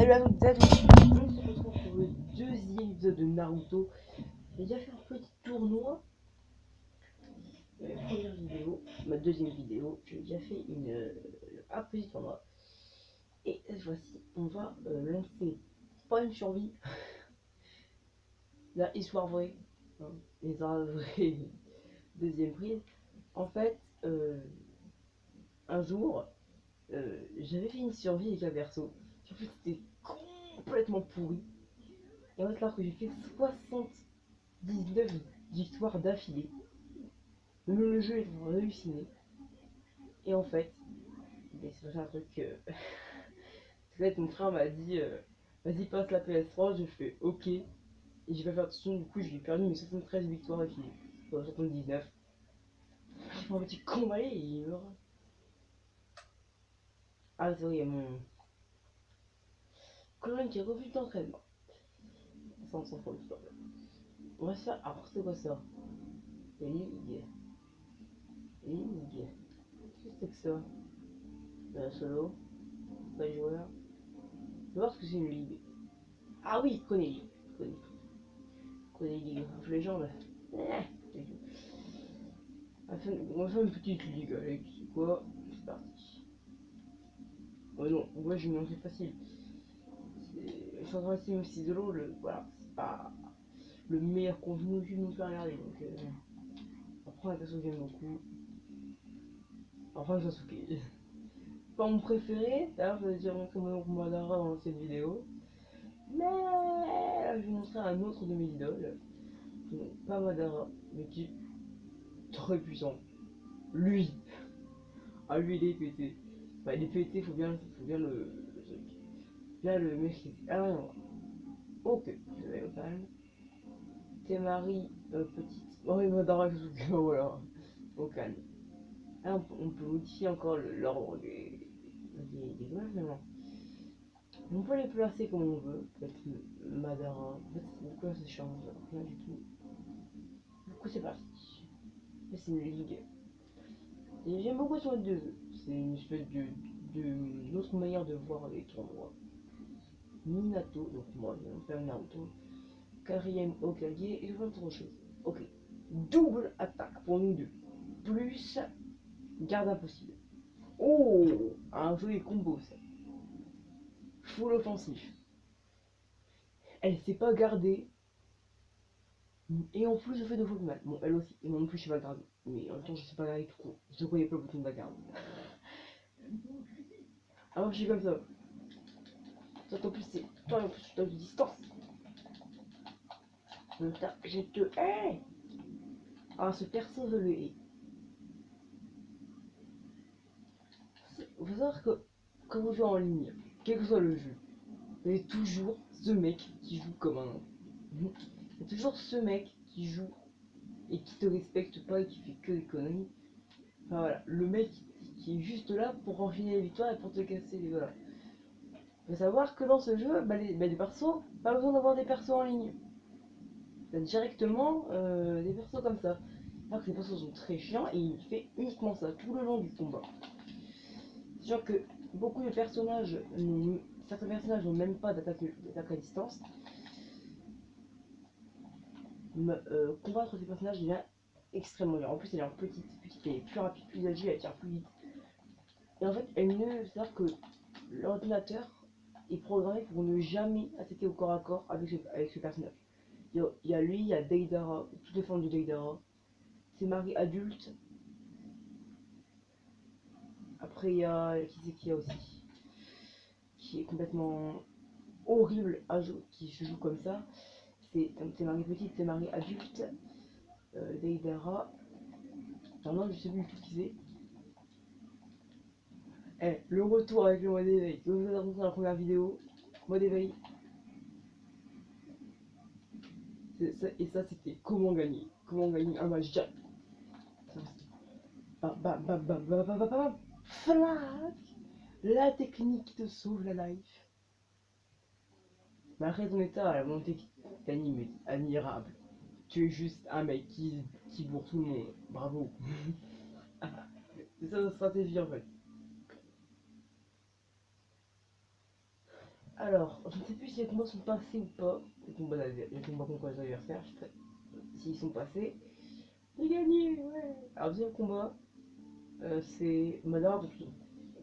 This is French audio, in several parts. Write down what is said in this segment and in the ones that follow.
Salut à toutes et à tous, on se retrouve pour le deuxième épisode de Naruto. J'ai déjà fait un petit tournoi. Première vidéo, ma deuxième vidéo, j'ai déjà fait un petit tournoi. Et cette fois-ci, on va lancer pas une survie, la histoire vraie, hein, l'histoire vraie, deuxième prise. En fait, un jour, j'avais fait une survie avec un perso. En fait, c'était complètement pourri. Et en fait, alors que j'ai fait 79 victoires d'affilée, le jeu est halluciné. Et en fait, c'est un truc que. Mon frère m'a dit vas-y, passe la PS3. Je fais ok. Et j'ai pas fait attention, du coup, j'ai perdu mes 73 victoires d'affilée. 79. J'ai fait un petit combat et il meurt. Ah, c'est vrai, il y a mon colonne qui refuse d'entraînement. Ça, on s'en fout du problème. On va se faire. Alors, c'est quoi ça? Ligue. Ligue. Qu'est-ce que c'est que ça? Solo. Pas joueur. Je vais voir ce que c'est une ligue. Ah oui, connais ligue. Connais ligue. Of Legends. On va faire une petite ligue avec quoi? C'est parti. Oh non, moi je vais me lancer facile. Je suis en train de aussi de l'eau, voilà, c'est pas le meilleur contenu que nous faire regarder. Donc, après, un perso que j'aime beaucoup. Enfin, Sasuke. Pas mon préféré, d'ailleurs, je vais déjà montrer mon Madara dans cette vidéo. Mais là, je vais montrer un autre de mes idoles. Donc, pas Madara, mais qui est très puissant. Lui. Ah, lui, il est pété. Enfin, il est pété, faut bien bien le maîtriser. Ah non, ok, je vais au calme. Temari, petite. Oh, il va dans voilà, au calme. Ah, on peut modifier encore l'ordre des doigts, finalement. On peut les placer comme on veut. Peut-être Madara. En fait, pourquoi ça change? Rien du tout. Du coup, c'est parti. C'est une ligue. Et j'aime beaucoup ce mode de jeu. C'est une espèce de autre manière de voir les tournois. Minato, donc moi je vais faire Naruto. Quatrième Hokage et je vois autre chose. Ok. Double attaque pour nous deux. Plus garde impossible. Oh, un joli combo ça. Full offensif. Elle sait pas garder. Et en plus je fais deux fois plus mal. Bon, elle aussi. Et moi non plus je sais pas garder. Mais en même temps je sais pas garder tout court. Je connais pas le bouton de la garde. Alors je suis comme ça. Toi en plus c'est. Toi en plus tu as de distance. Je te hais. Ah, ce perso je le hais. Il faut savoir que quand vous jouez en ligne, quel que soit le jeu, il y a toujours ce mec qui joue comme un. Il y a toujours ce mec qui joue et qui te respecte pas et qui fait que des conneries. Enfin voilà, le mec qui est juste là pour enfiler les victoires et pour te casser les. Voilà. Faut savoir que dans ce jeu, les persos, pas besoin d'avoir des persos en ligne. T'as directement des persos comme ça. Alors que les persos sont très chiants et il fait uniquement ça tout le long du combat. C'est sûr que beaucoup de personnages, certains personnages n'ont même pas d'attaque à distance. Combattre ces personnages devient extrêmement dur. En plus, elle est en petite, elle est plus rapide, plus agile, elle tire plus vite. Et en fait, c'est-à-dire que l'ordinateur est programmé pour ne jamais attaquer au corps à corps avec ce personnage. Il y a lui, il y a Deidara, toutes les formes de Deidara. C'est Marie adulte. Après, il y a. Qui c'est qu'il y a aussi? Qui est complètement horrible à jouer, qui se joue comme ça. C'est Marie petite, c'est Marie adulte. Deidara. Non, je sais plus du tout qui c'est. Le retour avec le mode éveil. Comme vous avez rencontré dans la première vidéo, mode éveil. Et ça, c'était comment gagner. Comment gagner un match jack. Bam, bam, bam, bam, bam, bam, bam, bam. Flac. La technique qui te sauve la life. Mais après ton état, la volonté qui t'anime est admirable. Tu es juste un mec qui bourre tout le monde. Bravo. C'est ça notre stratégie en fait. Alors, je ne sais plus si les combats sont passés ou pas. Les combats contre les adversaires, je sais s'ils sont passés. J'ai gagné, ouais. Alors, deuxième combat, c'est Madara contre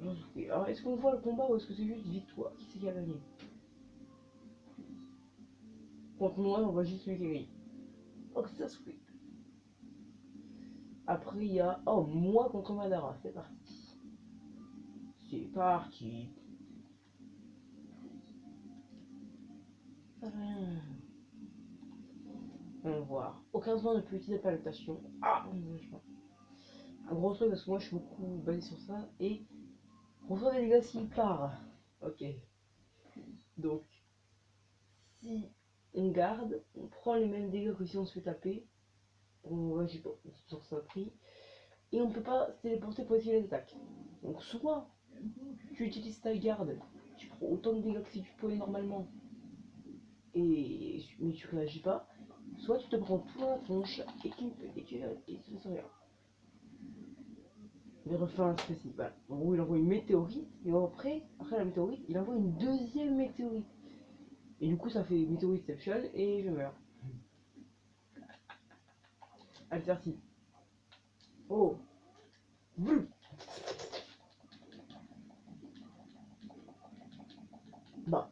Josuke. Alors, est-ce qu'on voit le combat ou est-ce que c'est juste victoire? Qui c'est qui a gagné? Contre moi, on voit juste celui qui a gagné. Oh, ça se fait. Après, il y a. Oh, moi contre Madara, c'est parti. C'est parti. On va voir. Aucun besoin de plus utiliser la palpation. Ah, un gros truc parce que moi je suis beaucoup basé sur ça. Et on reçoit des dégâts s'il part. Ok. Donc, si on garde, on prend les mêmes dégâts que si on se fait taper. On j'ai pas sur ça pris. Et on peut pas se téléporter pour essayer les attaques. Donc, soit tu utilises ta garde, tu prends autant de dégâts que si tu pouvais normalement. Mais tu réagis pas. Soit tu te prends tout dans la tronche et tu ne fais rien. Il refait un spécial. Voilà. En gros, il envoie une météorite, et après la météorite, il envoie une deuxième météorite. Et du coup, ça fait météoriteception, et je meurs. Allez, c'est parti. Oh. Bleu. Bah.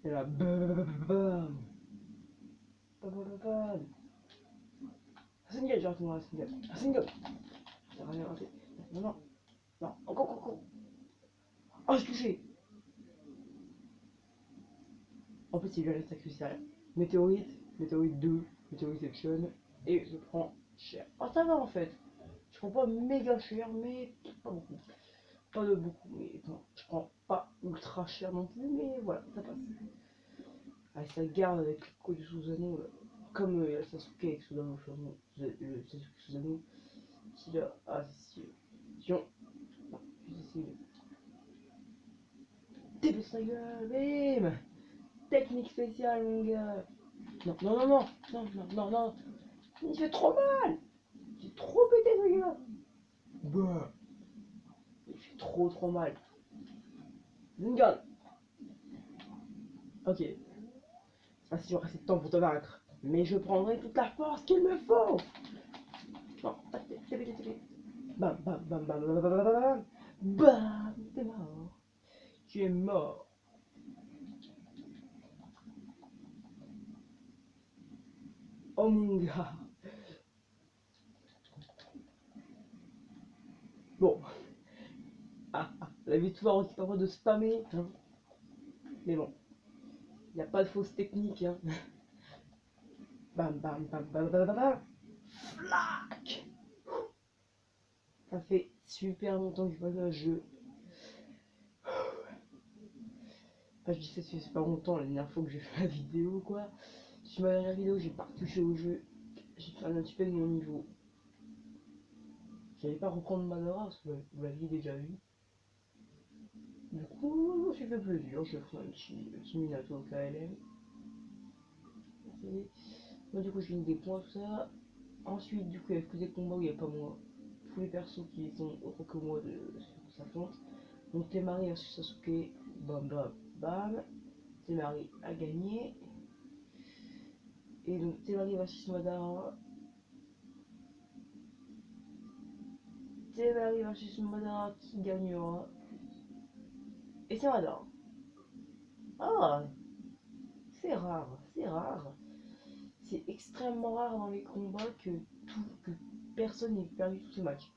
Et là, bam. Bam. Single, j'ai raté moi, single. Single. J'ai rien raté. Non, non. Non, encore. Oh, j'ai touché. En plus, il lui reste sacrifier. Météorite 2, météoriteception, et je prends cher. Oh, ça va en fait. Je prends pas méga cher, mais pas beaucoup. Pas de beaucoup, mais bon, je prends pas ultra cher non plus, mais voilà, ça passe. Ah, ça garde avec le code du Susanoo, comme il y a le Sasuke avec Susanoo, le Sasuke Susanoo, qui là, ah, c'est Sion, non, difficile. Dépêche ta gueule, bim. Technique spéciale, mon gars. Non, il fait trop mal. J'ai trop pété ce gars. Bah, il fait trop mal. Zingan. Ok, c'est pas si j'aurai assez de temps pour te vaincre, mais je prendrai toute la force qu'il me faut. Non, t'es bam, bam, t'es mort. Tu es mort. Oh mon gars. Bon, la victoire, on dit pas de spammer, hein. Mais bon, il n'y a pas de fausse technique, hein. Bam. Flac. Ça fait super longtemps que je joue à ce jeu. Enfin, je dis ça, c'est pas longtemps, la dernière fois que j'ai fait la vidéo, quoi. Sur ma dernière vidéo, j'ai pas touché au jeu. J'ai fait un petit peu de mon niveau. J'allais pas reprendre Madara parce que vous l'aviez déjà vu. Du coup, j'ai fait plaisir, je ferai un petit Minato KLM. Moi, du coup, je gagne des points, tout ça. Ensuite, du coup, il y a que des combats où il n'y a pas moi. Tous les persos qui sont autres que moi sur sa plante. Donc, Temari versus Sasuke, bam. Temari a gagné. Et donc, Temari versus Madara. Temari versus Madara qui gagnera. Et c'est Madara. Ah, c'est rare. C'est extrêmement rare dans les combats que personne n'ait perdu tous ses matchs.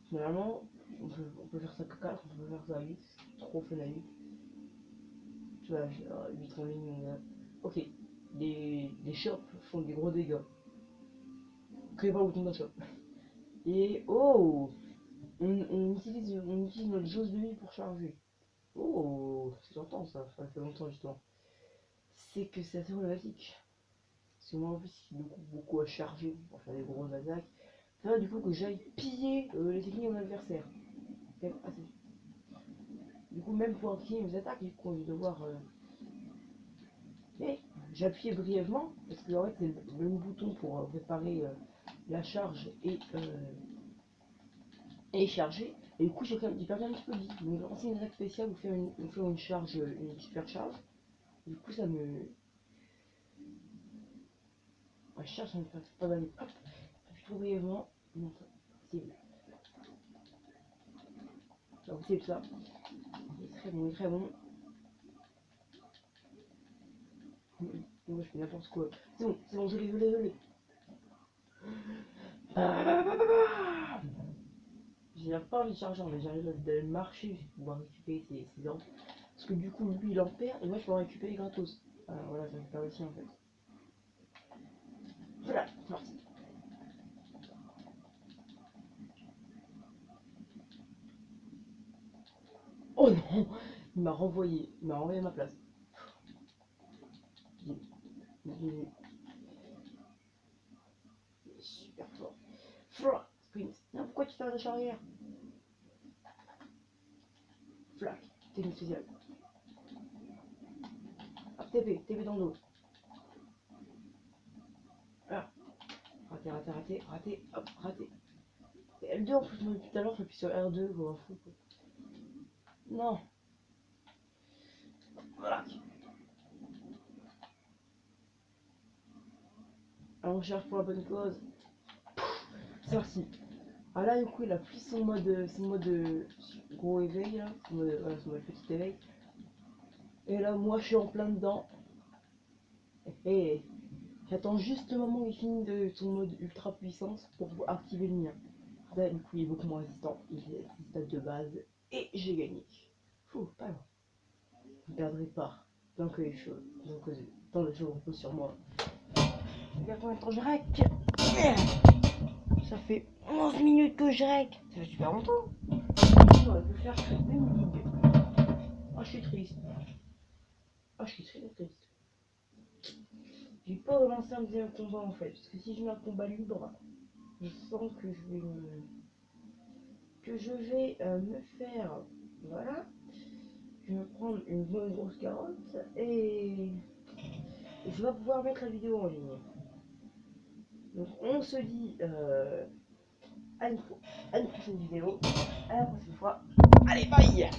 Généralement, on peut faire ça que 4, on peut faire ça à 8, c'est trop fun à 8. Tu vois, 8 en ligne, mon gars. Ok, les shops font des gros dégâts. Créez pas le bouton d'un shop. Et oh, on utilise notre jauge de vie pour charger. Oh, c'est longtemps ça fait longtemps justement. C'est que c'est assez problématique. Parce que moi en plus, il me coupe beaucoup à charger pour faire des grosses attaques. Ça va du coup que j'aille piller les techniques de mon adversaire. Du coup, même pour activer mes attaques, du coup, je vais devoir. Mais j'appuie brièvement, parce que en fait, c'est le même bouton pour préparer la charge et charger. Et du coup, j'ai perdu un petit peu de vie. Donc, lancer une attaque spéciale ou faire une charge, une super charge. Du coup, ça me. La charge, ça me fait pas mal. Hop, plutôt brièvement. Non, c'est bon. Donc, c'est ça. Il est très bon, il est très bon. Moi, je fais n'importe quoi. C'est bon, je l'ai. J'ai pas envie de charger, mais j'arrive à marcher pour pouvoir récupérer ses ordres. Parce que du coup, lui, il en perd et moi, je peux en récupérer gratos. Voilà, ça récupère aussi en fait. Voilà, c'est parti. Oh non, il m'a renvoyé à ma place. Il est super fort. Flac, sprint. Non, pourquoi tu fais un dash arrière? Flac, technique spéciale. Hop, TP dans le dos. Ah, raté, hop, raté. Et L2 en plus, moi, tout à l'heure, j'appuie sur R2, je m'en fous. Non, voilà. Alors, on cherche pour la bonne cause. C'est parti. Ah là, du coup, il a pris son mode gros éveil, là. Voilà, son mode petit éveil. Et là, moi, je suis en plein dedans. Et j'attends juste le moment où il finit de son mode ultra puissance pour activer le mien. Là, du coup, il est beaucoup moins résistant. Il est 6 stats de base. Et j'ai gagné. Fou, pas loin. Je ne perdrai pas. Tant que les choses, tant le jeu repose sur moi. Regarde combien de temps je rec. Ça fait 11 minutes que je rec. Ça fait super longtemps. J'aurais pu faire une ligue. Oh, je suis triste. Oh, je suis très triste. J'ai pas relancé un deuxième combat en fait. Parce que si je mets un combat libre, je sens que je vais me faire. Voilà. Je vais me prendre une bonne grosse carotte et je vais pouvoir mettre la vidéo en ligne. Donc on se dit à une prochaine vidéo, à la prochaine fois. Allez, bye!